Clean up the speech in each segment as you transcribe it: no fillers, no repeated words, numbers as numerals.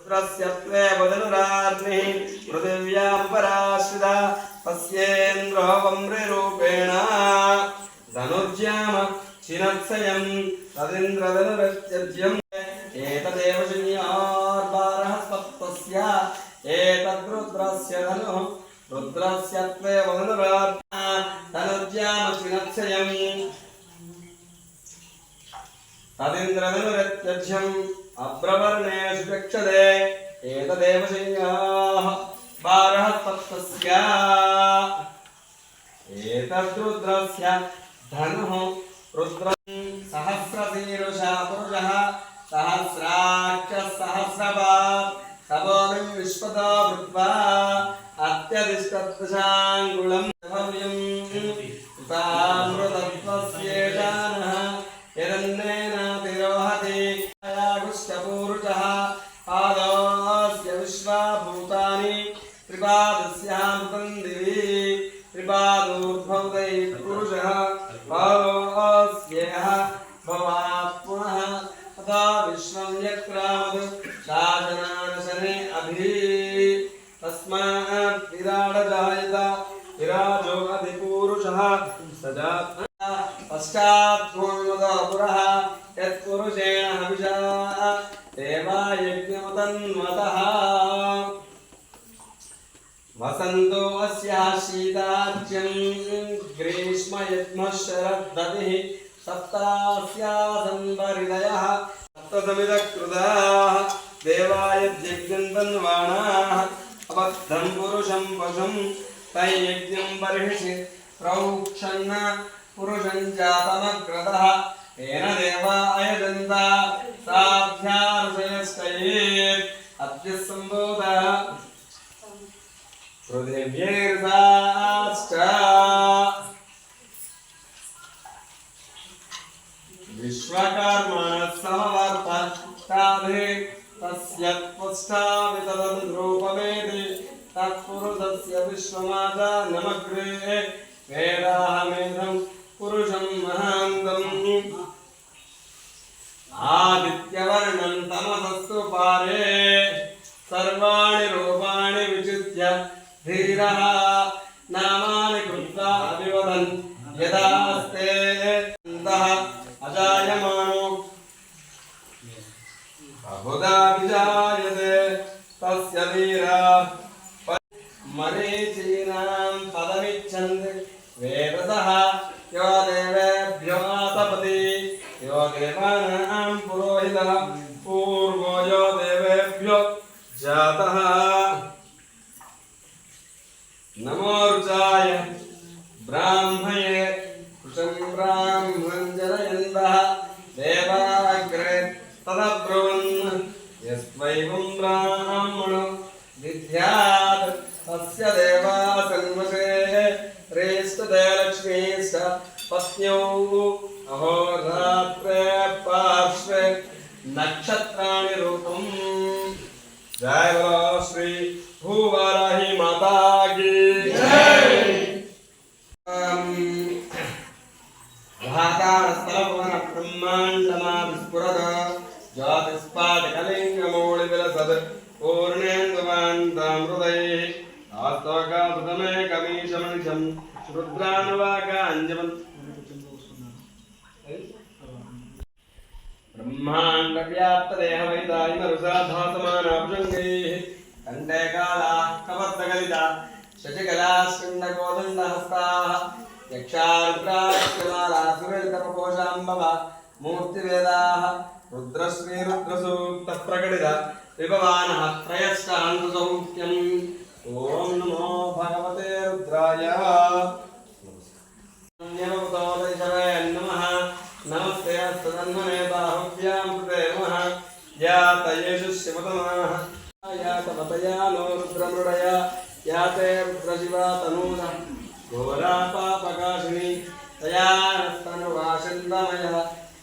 रुद्रस्यत्वे वदनुरार्निः पृथिव्यां पराश्रिता तस्येन्द्रो वम्रिरूपेण धनुर्ज्याम चिनत्सयं तदिन्द्रधनुरत्यज्यम् एतदेव शन्योर्बारः सप्तस्य एतद्रुद्रस्य धनुः रुद्रस्यत्वे वदनुरार्निः धनुर्ज्याम चिनत्सयं तदिन्द्रधनुरत्यज्यम् अब्रवर्णेषु चक्षते एतदेव शन्याः बारः सप्तस्य एतद्रुद्रस्य धनुः रुद्रं सहस्रशीर्षः पुरुषः सहस्राक्षः सहस्रपात् तपोनिं विश्वतो भूत्वा अत्यधिष्ठदशाङ्गुलं भव्यं तामृतत्वस्येषानः यदन्नेनातिरोहति पुरुषः पादस्य विश्वाभूतानि त्रिपादस्यामृतं दिवि त्रिपादोर्भवदै पुरुषः पादस्येह भवात् पुनः तथा विश्वं यक्रामद् शासनानशने अभि तस्मात् विराडजायत विराजो अधिपुरुषः सजात् पश्चात् पुरः यत्पुरुषेण हविषा देवायज्ञमतन्वतः वसन्तो अस्याः शीतार्च्यं ग्रीष्मयज्ञः शरद्दधिः सप्तास्यासंवरिदयः सप्तसमिदकृताः देवायज्ञं तन्वाणाः अबद्धं पुरुषं पशुं तैयज्ञं बर्हिषि प्रौक्षन्न पुरुषं जातमग्रतः तेन देवा अयजन्त साध्यारुषयश्चयेत् अद्य सम्भूतः पृथिव्यैर्साश्च विश्वकर्मणः समवर्तताभिः तस्य त्वष्टावितदनुरूपमेति तत्पुरुषस्य विश्वमादानमग्रे वेदाहमेधं पुरुषं महान्तम् आदित्यवर्णं तमसस्तु पारे सर्वाणि रूपाणि विचित्य धीरः नामानि कृत्वा अभिवदन् यदास्ते अन्तः अजायमानो बहुधा विजायते तस्य धीरा मरीचीनां पदमिच्छन्ति वेदसः यो देवेभ्यो आतपति यो देवानां पुरोहितः पूर्वो यो देवेभ्यो जातः नमो ऋचाय ब्राह्मये कृशं ब्राह्मणं जनयन्तः देवाग्रे तदब्रुवन् यस्त्वैवं ब्राह्मणो विद्यात् तस्य देवा सन्वशे रेष्ठते लक्ष्मीश्च पत्न्यौ अहोरात्रे पार्श्वे नक्षत्राणि रूपम् जय बोलो श्री भूवाराही माता की जय। भातारस्तलभवन ब्रह्माण्डमाविस्फुरद ज्योतिष्पाटिकलिङ्गमौलिविलसद् पूर्णेन्दुवान्तामृतैः आस्तोकासुतमे कमीशमनिशं रुद्रानुवाकाञ्जवन् ब्रह्माण्डव्याप्तदेहवैदायिमरुषाभासमानाभुजङ्गैः कण्ठे कालाः कपर्दगलिता शशिकलास्कण्डकोदण्डहस्ताः यक्षारुद्राक्षमालासुरलितपकोशाम्बवा मूर्तिवेदाः रुद्रश्रीरुद्रसूक्तः प्रकटित विभवानः त्रयश्चान्तसौख्यम् ॐ नमो भगवते रुद्राय नमः नमस्ते सदन्मने बाहुभ्यां कृते नमः या तयेषु शिवतमाः या तपतया नो रुद्रमृडय या ते रुद्रशिवा तनूना घोरा पापकाशिनी तया नस्तनुवासन्दमयः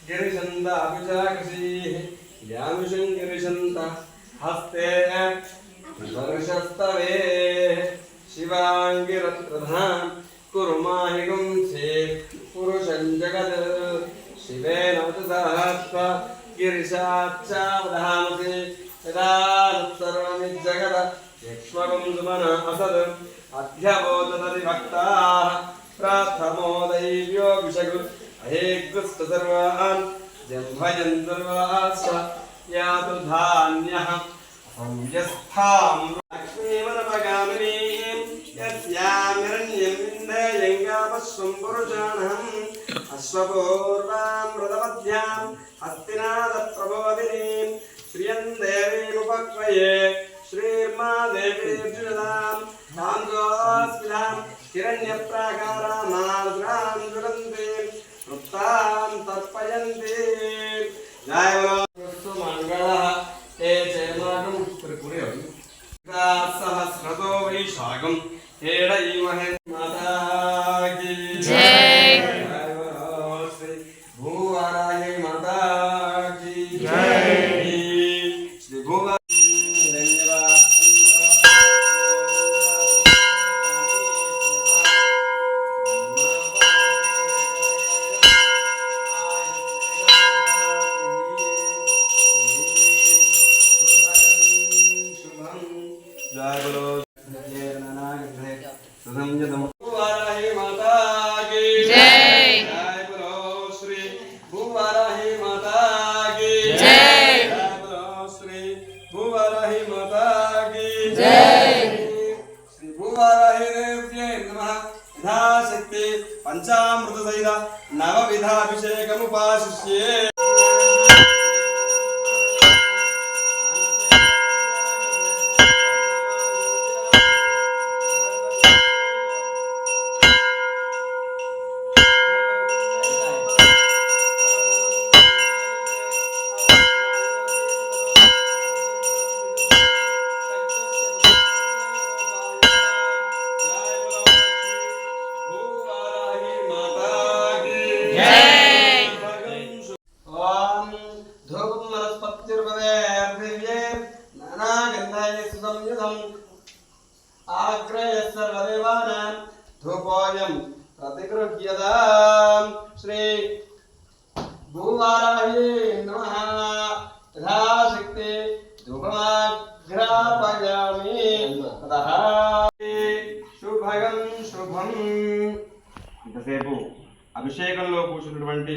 गिरिशन्द अभिजाकृषीः यामिषं गिरिशन्त हस्ते वर्षस्तवे शिवाङ्गिरत्रधां कुरु माहिगुं चेत् पुरुषं जगत् शिवेन वचसा गिरिशाच्चावधामसि यदा सर्वमिज्जगद यक्ष्मकं सुमन असद अध्यबोधतरिभक्ताः प्रार्थमो दैव्यो विषगु अहेग्रस्त सर्वान् जन्भयन् सर्वास्व यातु धान्यः संयस्थां लक्ष्मीवनपगामिनीं यस्यामिरण्यं विन्ध्ययङ्गापश्वं पुरुषाणम् अश्वपूर्वां मृतमध्यां हस्तिनादप्रबोधिनीं श्रियं देवीमुपक्वये श्रीर्मा देवीर्जुनदां तां गोस्मितां हिरण्यप्राकारामार्द्रां ज्वलन्तीं तृप्तां तर्पयन्तीं जय मंगलः ते जयमानं त्रिपुरं सहस्रतो वैशाखं हेडयिमहे माता की जय श्री भूवाराही माता की जय श्री भूवा भूवाराही माता की जय जय बोलो श्री भूवाराही माता की जय जय बोलो श्री भूवाराही माता की जय श्री भूवाराही देव्यै नमः यथाशक्ति पंचामृत सहित नवविधाभिषेकमुपाशिष्ये धूपोऽयं प्रतिगृह्यतां श्री भूवाराही नमः यथाशक्ति धूपमाघ्रापयामि ततः శుభం శుభం. ఇంతసేపు అభిషేకంలో కూర్చున్నటువంటి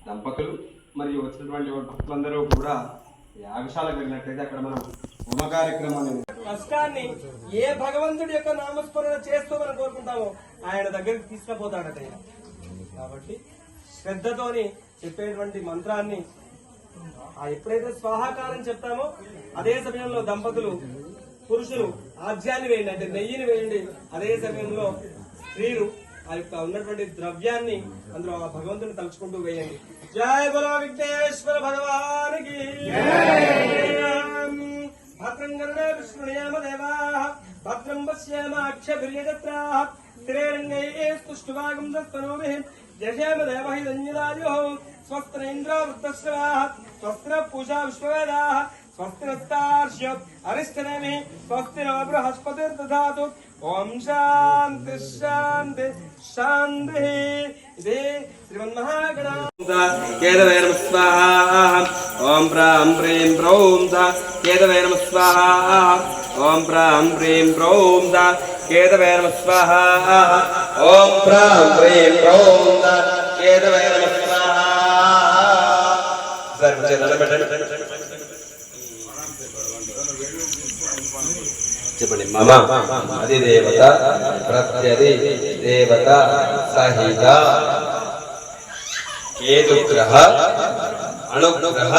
దంపతులు మరియు వచ్చినటువంటి భక్తులందరూ కూడా యాగశాలకు వెళ్ళినట్లయితే అక్కడ మనం హోమ కార్యక్రమాన్ని కష్టాన్ని ఏ భగవంతుడి యొక్క నామస్మరణ చేస్తూ మనం కోరుకుంటామో ఆయన దగ్గరికి తీసుకుపోతాడట. కాబట్టి శ్రద్ధతోని చెప్పేటువంటి మంత్రాన్ని ఎప్పుడైతే స్వాహాకారం చెప్తామో అదే సమయంలో దంపతులు పురుషులు ఆజ్యాన్ని వేయండి, అంటే నెయ్యిని వేయండి. అదే సమయంలో స్త్రీలు ఆ యొక్క ఉన్నటువంటి ద్రవ్యాన్ని అందులో ఆ భగవంతుని తలుచుకుంటూ వేయండి. జయ బలో విఘ్నేశ్వర భగవానికి భద్రం కరుణే విష్ణుయామ దేవాః భద్రం పశ్యామాక్షభిర్యజత్రాః స్థిరైరంగైః స్తుష్టువాగం దత్తనోభిః యజేమ దేవహి ధన్యరాజో స్వస్తిన ఇంద్రో వృద్ధశ్రవాః స్వస్తిన పూషా విశ్వవేదాః స్వస్తినస్తార్ష్య అరిష్టనేమి స్వస్తినో బృహస్పతిర్దధాతు. ఓం శాంతి శాంతి శాంతి. ఇదే శ్రీమన్మహాగణా కేదవే నమః స్వాహా. ఓం ప్రాం ప్రీం ప్రౌం ధ కేదవే నమః స్వాహా. ఓం ప్రాం ప్రీం ప్రౌం ధ కేదవే నమః స్వాహా. ఓం ప్రాం ప్రీం ప్రౌం ధ కేదవే నమః స్వాహా. చెప్పండి. మమ అధిదేవత ప్రత్యధి దేవత సహిత కేతుగ్రహ అనుగ్రహ